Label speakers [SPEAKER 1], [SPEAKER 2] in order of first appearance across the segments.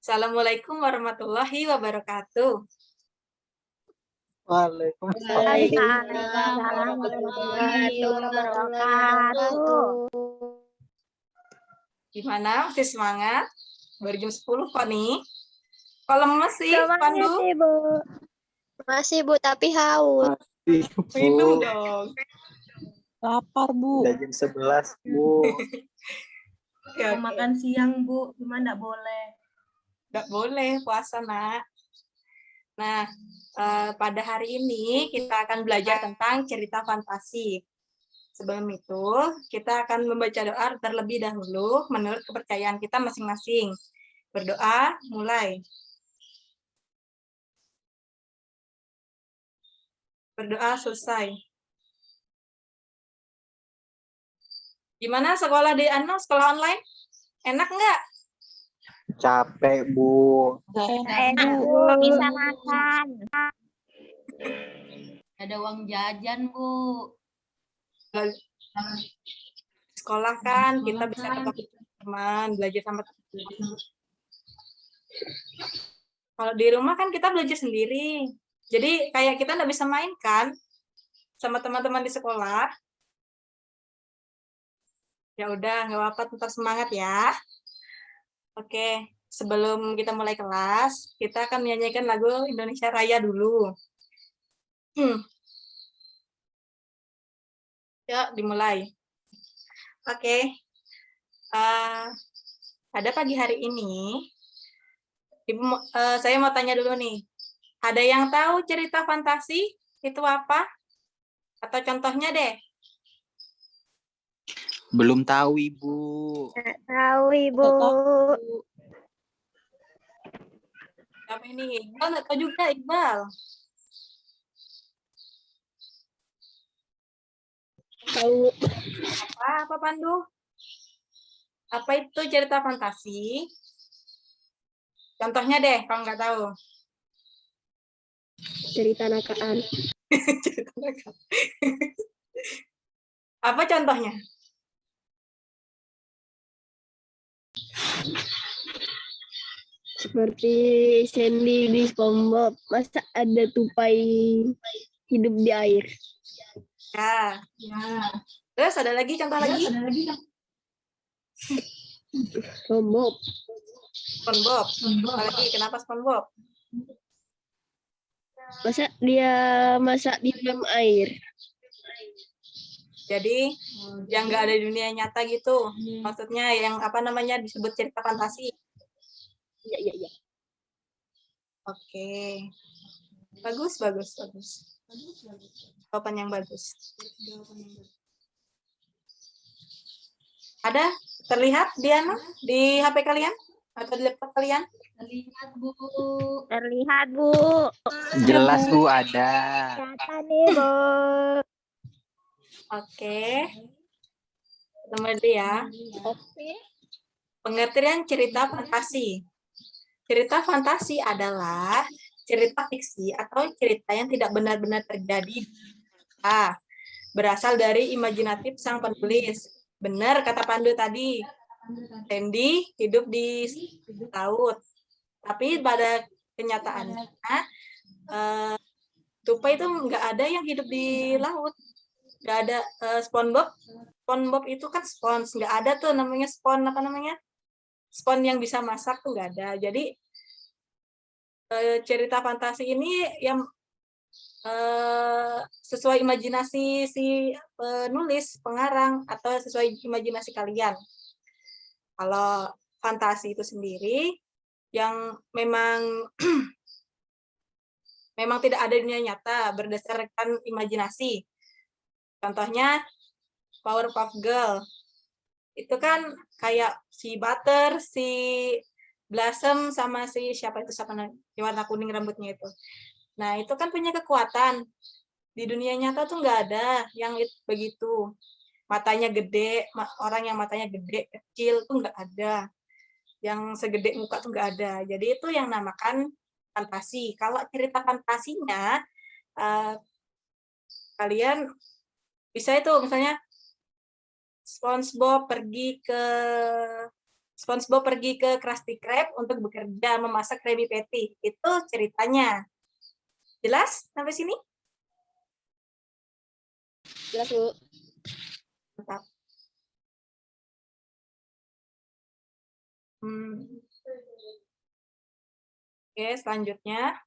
[SPEAKER 1] Assalamualaikum warahmatullahi wabarakatuh.
[SPEAKER 2] Waalaikumsalam.
[SPEAKER 3] Waalaikumsalam warahmatullahi wabarakatuh.
[SPEAKER 1] Gimana? Masih semangat? Baru jam 10 kok nih. Kalau masih,
[SPEAKER 3] Semangat,
[SPEAKER 1] Pandu?
[SPEAKER 3] Ibu.
[SPEAKER 4] Masih Bu, tapi haus.
[SPEAKER 1] Minum dong.
[SPEAKER 2] Lapar, Bu. Udah jam 11, Bu.
[SPEAKER 1] Oke.
[SPEAKER 5] Makan siang, Bu. Cuma enggak boleh.
[SPEAKER 1] Nggak boleh puasa, Nak. Nah, pada hari ini kita akan belajar tentang cerita fantasi. Sebelum itu, kita akan membaca doa terlebih dahulu menurut kepercayaan kita masing-masing. Berdoa, mulai. Berdoa, selesai. Gimana sekolah di sekolah online? Enak nggak?
[SPEAKER 2] Capek, Bu.
[SPEAKER 3] Enak, Bu. Bisa makan.
[SPEAKER 5] Ada uang jajan, Bu.
[SPEAKER 1] Sekolah kan kita bisa ketemu teman, belajar sama teman. Kalau di rumah kan kita belajar sendiri. Jadi kayak kita nggak bisa main kan sama teman-teman di sekolah. Ya udah, nggak apa-apa, tetap semangat ya. Oke, sebelum kita mulai kelas, kita akan menyanyikan lagu Indonesia Raya dulu. Ya, dimulai. Oke. Pada pagi hari ini, saya mau tanya dulu nih. Ada yang tahu cerita fantasi itu apa? Atau contohnya deh.
[SPEAKER 2] Belum tahu, Ibu.
[SPEAKER 3] Nggak tahu, Ibu.
[SPEAKER 1] Siapa ini? Iqbal nggak tahu juga, Iqbal.
[SPEAKER 4] Tahu.
[SPEAKER 1] Apa Pandu? Apa itu cerita fantasi? Contohnya deh, kalau nggak tahu.
[SPEAKER 4] Cerita nakaan.
[SPEAKER 1] Apa contohnya?
[SPEAKER 4] Seperti Sandy di SpongeBob. Masa ada tupai hidup di air?
[SPEAKER 1] Ya. Terus ada lagi, contoh lagi?
[SPEAKER 4] SpongeBob.
[SPEAKER 1] SpongeBob. Apa lagi? Kenapa SpongeBob?
[SPEAKER 4] Masa dia masak di dalam air?
[SPEAKER 1] Jadi yang nggak ada di dunia nyata gitu. Maksudnya yang apa namanya disebut cerita fantasi.
[SPEAKER 4] Iya.
[SPEAKER 1] Oke. Bagus. Jawaban yang bagus. Ada terlihat Diana di HP kalian atau di laptop kalian?
[SPEAKER 5] Terlihat, Bu.
[SPEAKER 3] Terlihat, Bu.
[SPEAKER 2] Jelas, Bu, ada.
[SPEAKER 3] Kelihatan nih, Bu.
[SPEAKER 1] Oke. Nomor 2 ya.
[SPEAKER 4] Oke.
[SPEAKER 1] Pengertian cerita fantasi. Cerita fantasi adalah cerita fiksi atau cerita yang tidak benar-benar terjadi. Berasal dari imajinatif sang penulis. Benar kata Pandu tadi. Sandy hidup di laut. Tapi pada kenyataannya, tupai itu nggak ada yang hidup di laut. Nggak ada. SpongeBob itu kan spons. Nggak ada tuh namanya spon yang bisa masak tuh nggak ada. Jadi cerita fantasi ini yang sesuai imajinasi si penulis, pengarang, atau sesuai imajinasi kalian. Kalau fantasi itu sendiri yang memang memang tidak ada dunia nyata berdasarkan imajinasi. Contohnya Powerpuff Girl. Itu kan kayak si Butter, si Blossom, sama si siapa yang warna kuning rambutnya itu. Nah, itu kan punya kekuatan. Di dunia nyata tuh nggak ada yang begitu. Matanya gede, orang yang matanya gede, kecil tuh nggak ada. Yang segede muka tuh nggak ada. Jadi itu yang namakan fantasi. Kalau cerita fantasinya, kalian bisa itu misalnya SpongeBob pergi ke SpongeBob pergi ke Krusty Krab untuk bekerja memasak Krabby Patty. Itu ceritanya. Jelas sampai sini?
[SPEAKER 4] Jelas, Bu.
[SPEAKER 1] Mantap. Oke, selanjutnya.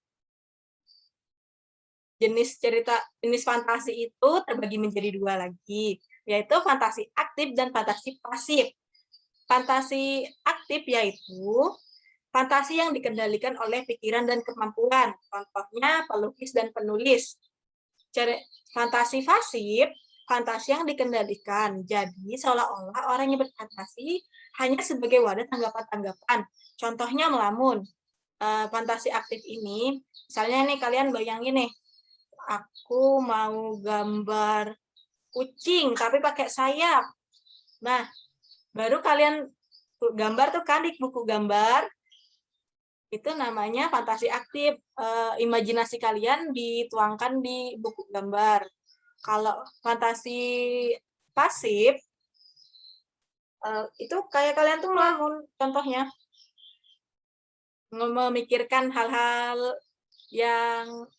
[SPEAKER 1] Jenis fantasi itu terbagi menjadi dua lagi, yaitu fantasi aktif dan fantasi pasif. Fantasi aktif yaitu fantasi yang dikendalikan oleh pikiran dan kemampuan, contohnya pelukis dan penulis. Fantasi pasif, fantasi yang dikendalikan, jadi seolah-olah orang yang berfantasi hanya sebagai wadah tanggapan-tanggapan, contohnya melamun. Fantasi aktif ini, misalnya nih kalian bayangin nih, aku mau gambar kucing tapi pakai sayap. Nah, baru kalian gambar tuh kan di buku gambar, itu namanya fantasi aktif. Imajinasi kalian dituangkan di buku gambar. Kalau fantasi pasif, itu kayak kalian tuh melamun, contohnya. Memikirkan hal-hal yang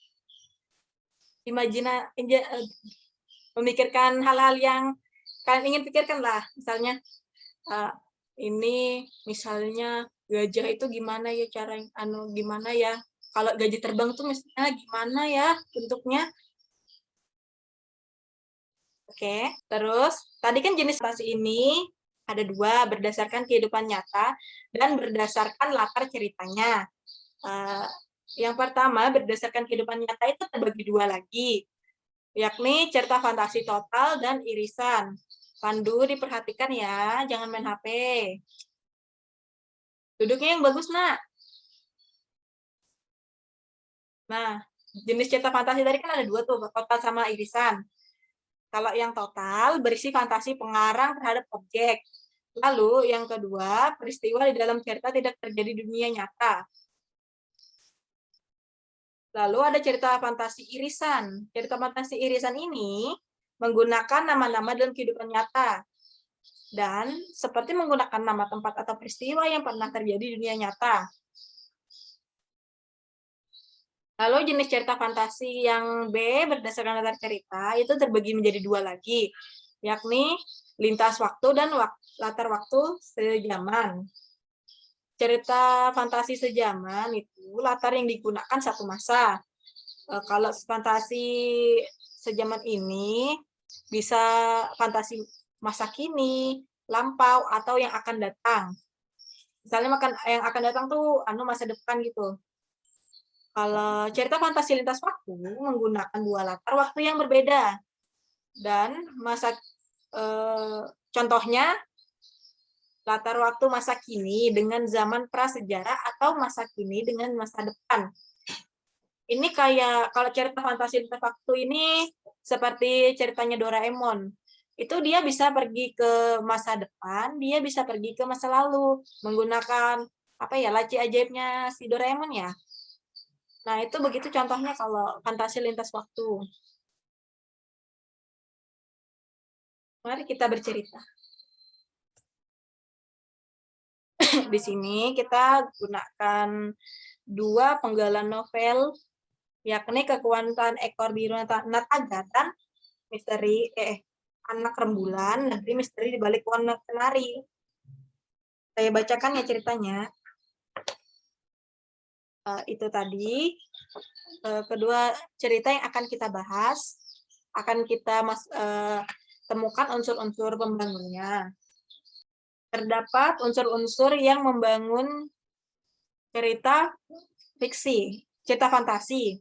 [SPEAKER 1] memikirkan hal-hal yang kalian ingin pikirkan lah, misalnya ini misalnya gajah itu gimana ya cara gimana ya kalau gajah terbang tuh misalnya gimana ya bentuknya. Oke, terus tadi kan jenis fantasi ini ada dua, berdasarkan kehidupan nyata dan berdasarkan latar ceritanya. Yang pertama, berdasarkan kehidupan nyata itu terbagi dua lagi, yakni cerita fantasi total dan irisan. Pandu diperhatikan ya, jangan main HP. Duduknya yang bagus, nak. Nah, jenis cerita fantasi tadi kan ada dua tuh, total sama irisan. Kalau yang total berisi fantasi pengarang terhadap objek. Lalu yang kedua, peristiwa di dalam cerita tidak terjadi di dunia nyata. Lalu ada cerita fantasi irisan. Cerita fantasi irisan ini menggunakan nama-nama dalam kehidupan nyata. Dan seperti menggunakan nama tempat atau peristiwa yang pernah terjadi di dunia nyata. Lalu jenis cerita fantasi yang B berdasarkan latar cerita itu terbagi menjadi dua lagi, yakni lintas waktu dan latar waktu sejaman. Cerita fantasi sejaman itu latar yang digunakan satu masa. Kalau fantasi sejaman ini bisa fantasi masa kini, lampau, atau yang akan datang. Misalnya yang akan datang tuh masa depan gitu. Kalau cerita fantasi lintas waktu menggunakan dua latar waktu yang berbeda. Dan contohnya latar waktu masa kini dengan zaman prasejarah atau masa kini dengan masa depan. Ini kayak kalau cerita fantasi lintas waktu ini seperti ceritanya Doraemon. Itu dia bisa pergi ke masa depan, dia bisa pergi ke masa lalu menggunakan laci ajaibnya si Doraemon ya. Nah, itu begitu contohnya kalau fantasi lintas waktu. Mari kita bercerita. Di sini kita gunakan dua penggalan novel, yakni Kekuatan Ekor Biru Nataga dan Misteri Anak Rembulan, Negeri Misteri di Balik Warna Kenari. Saya bacakan ya ceritanya. Itu tadi kedua cerita yang akan kita bahas, akan kita temukan unsur-unsur pembangunnya. Terdapat unsur-unsur yang membangun cerita fiksi, cerita fantasi,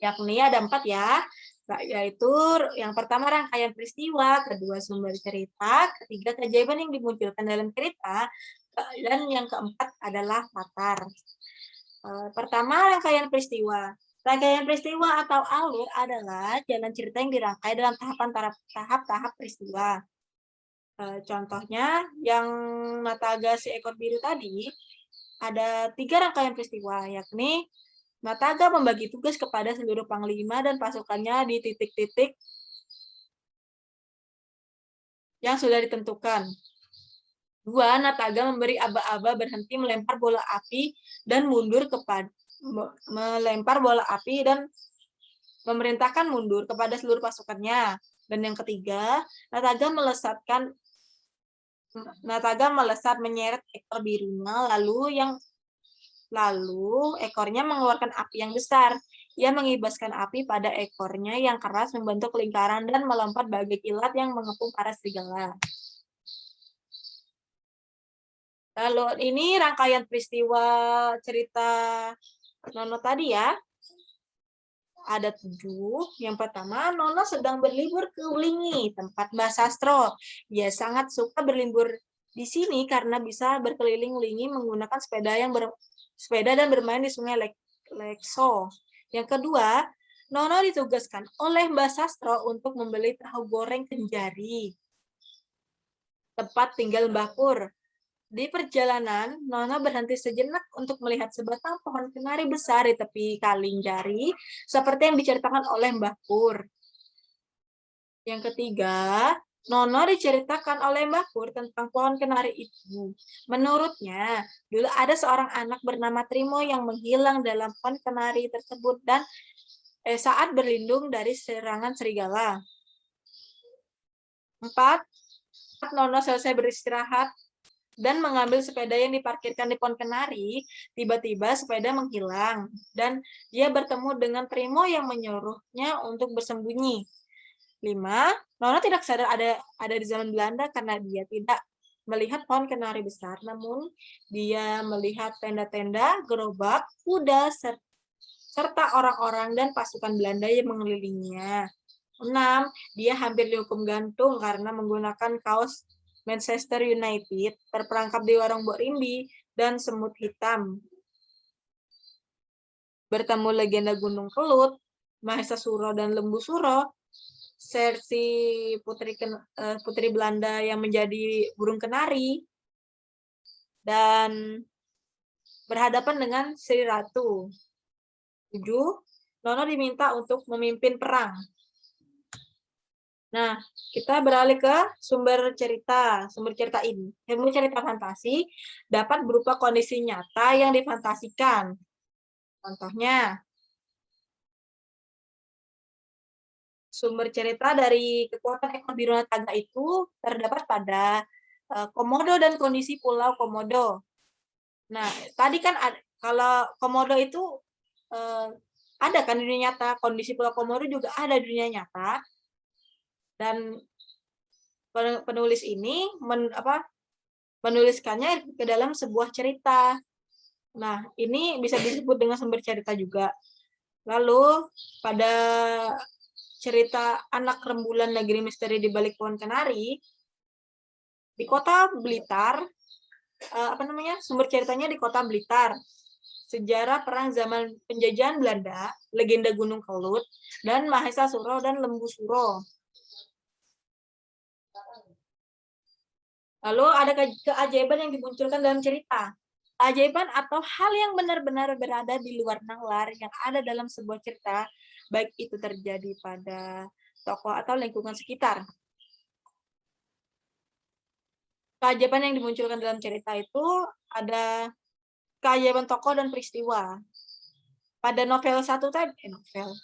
[SPEAKER 1] yakni ada 4 ya, yaitu yang pertama rangkaian peristiwa, kedua sumber cerita, ketiga keajaiban yang dimunculkan dalam cerita, dan yang keempat adalah latar. Pertama, rangkaian peristiwa. Rangkaian peristiwa atau alur adalah jalan cerita yang dirangkai dalam tahap-tahap peristiwa. Contohnya, yang Nataga si ekor biru tadi, ada 3 rangkaian peristiwa, yakni Nataga membagi tugas kepada seluruh panglima dan pasukannya di titik-titik yang sudah ditentukan. 2. Nataga memberi aba-aba berhenti melempar bola api dan mundur kepada melempar bola api dan memerintahkan mundur kepada seluruh pasukannya. Dan yang ketiga, Nataga melesat menyeret ekor birunya, lalu ekornya mengeluarkan api yang besar. Ia mengibaskan api pada ekornya yang keras membentuk lingkaran dan melompat bagai kilat yang mengepung para serigala. Lalu ini rangkaian peristiwa cerita Nono tadi ya. Ada 7. Yang pertama, Nono sedang berlibur ke Ulingi, tempat Mbah Sastro. Ia sangat suka berlibur di sini karena bisa berkeliling Ulingi menggunakan sepeda dan bermain di Sungai Lekso. Yang kedua, Nono ditugaskan oleh Mbah Sastro untuk membeli tahu goreng Kenjari, tempat tinggal Mbah Pur. Di perjalanan, Nono berhenti sejenak untuk melihat sebatang pohon kenari besar di tepi Kalingjari, seperti yang diceritakan oleh Mbah Pur. Yang ketiga, Nono diceritakan oleh Mbah Pur tentang pohon kenari itu. Menurutnya, dulu ada seorang anak bernama Trimo yang menghilang dalam pohon kenari tersebut dan saat berlindung dari serangan serigala. 4. Nono selesai beristirahat dan mengambil sepeda yang diparkirkan di pohon kenari, tiba-tiba sepeda menghilang dan dia bertemu dengan Trimo yang menyuruhnya untuk bersembunyi. 5. Nono tidak sadar ada di zaman Belanda karena dia tidak melihat pohon kenari besar, namun dia melihat tenda-tenda, gerobak, kuda, serta orang-orang dan pasukan Belanda yang mengelilinginya. 6. Dia hampir dihukum gantung karena menggunakan kaos Manchester United, terperangkap di warung Mbok Rimbi, dan semut hitam. Bertemu legenda Gunung Kelut, Mahesa Suro dan Lembu Suro, Sersi putri Belanda yang menjadi burung kenari, dan berhadapan dengan Sri Ratu. 7. Nono diminta untuk memimpin perang. Nah, kita beralih ke sumber cerita. Sumber cerita ini, sumber cerita fantasi dapat berupa kondisi nyata yang difantasikan. Contohnya, sumber cerita dari kekuatan ekor biru Nataga itu terdapat pada Komodo dan kondisi Pulau Komodo. Nah, tadi kan kalau Komodo itu ada kan di dunia nyata, kondisi Pulau Komodo juga ada di dunia nyata. Dan penulis ini menuliskannya ke dalam sebuah cerita. Nah, ini bisa disebut dengan sumber cerita juga. Lalu, pada cerita Anak Rembulan Negeri Misteri di Balik Pohon Kenari, di kota Blitar, sumber ceritanya di kota Blitar. Sejarah perang zaman penjajahan Belanda, legenda Gunung Kelut, dan Mahesa Suro dan Lembu Suro. Lalu ada keajaiban yang dimunculkan dalam cerita. Keajaiban atau hal yang benar-benar berada di luar nalar yang ada dalam sebuah cerita, baik itu terjadi pada tokoh atau lingkungan sekitar. Keajaiban yang dimunculkan dalam cerita itu ada keajaiban tokoh dan peristiwa. Pada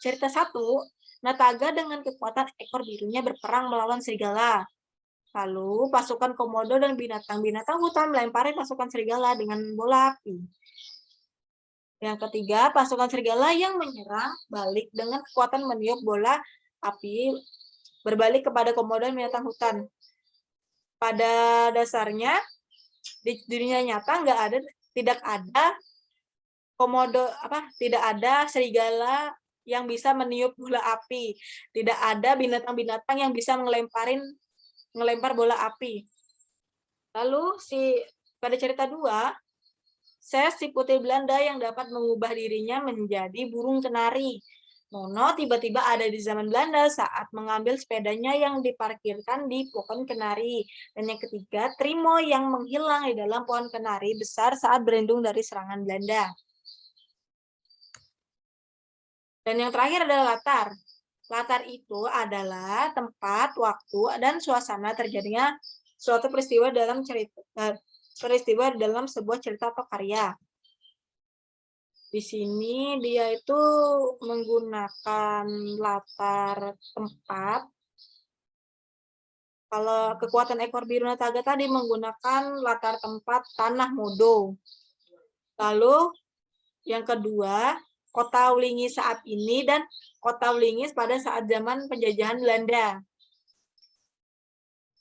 [SPEAKER 1] cerita 1, Nataga dengan kekuatan ekor birunya berperang melawan serigala. Lalu pasukan Komodo dan binatang-binatang hutan melempari pasukan serigala dengan bola api. Yang ketiga, pasukan serigala yang menyerang balik dengan kekuatan meniup bola api berbalik kepada Komodo dan binatang hutan. Pada dasarnya di dunia nyata tidak ada Komodo tidak ada serigala yang bisa meniup bola api. Tidak ada binatang-binatang yang bisa melempar bola api. Lalu pada cerita 2, si putri Belanda yang dapat mengubah dirinya menjadi burung kenari. Nono tiba-tiba ada di zaman Belanda saat mengambil sepedanya yang diparkirkan di pohon kenari. Dan yang ketiga, Trimo yang menghilang di dalam pohon kenari besar saat berlindung dari serangan Belanda. Dan yang terakhir adalah latar. Latar itu adalah tempat, waktu, dan suasana terjadinya suatu peristiwa dalam sebuah cerita atau karya. Di sini dia itu menggunakan latar tempat. Kalau kekuatan ekor biru naga tadi menggunakan latar tempat tanah Modo. Lalu yang kedua, kota Wlingi saat ini dan kota Wlingi pada saat zaman penjajahan Belanda.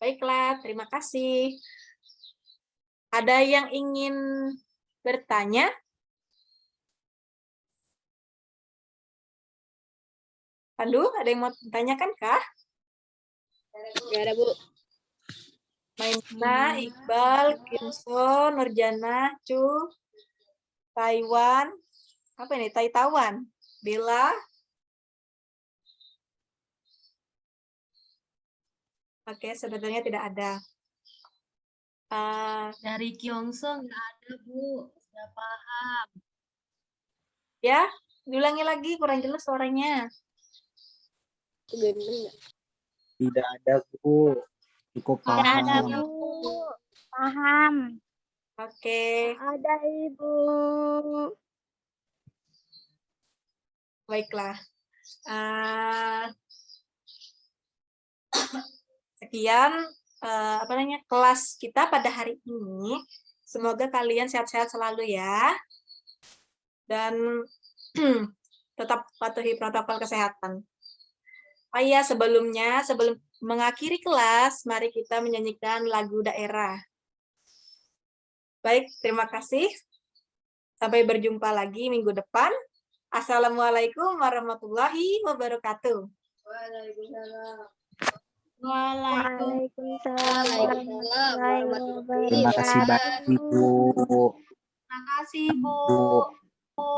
[SPEAKER 1] Baiklah, terima kasih. Ada yang ingin bertanya? Pandu, ada yang mau tanyakan kah?
[SPEAKER 4] Nggak ada, Bu.
[SPEAKER 1] Maimuna, Iqbal, Kimso, Nurjana, Cu, Taiwan, apa ini? Taitawan, Bella. Oke, sebetulnya tidak ada.
[SPEAKER 5] Dari Kyongso nggak ada, Bu. Sudah paham.
[SPEAKER 1] Ya, diulangi lagi, kurang jelas suaranya.
[SPEAKER 2] Tidak ada, Bu. Cukup
[SPEAKER 3] Tidak ada,
[SPEAKER 2] paham.
[SPEAKER 3] Bu. Paham.
[SPEAKER 1] Oke,
[SPEAKER 3] Ada, Ibu.
[SPEAKER 1] baiklah. Sekian kelas kita pada hari ini. Semoga kalian sehat-sehat selalu ya. Dan tetap patuhi protokol kesehatan. Oh iya, sebelum mengakhiri kelas, mari kita menyanyikan lagu daerah. Baik, terima kasih. Sampai berjumpa lagi minggu depan. Assalamualaikum warahmatullahi wabarakatuh.
[SPEAKER 3] Waalaikumsalam warahmatullahi
[SPEAKER 2] Terima kasih
[SPEAKER 3] wabarakatuh.
[SPEAKER 2] banyak, Bu.
[SPEAKER 5] Terima kasih, Bu.
[SPEAKER 2] Bu.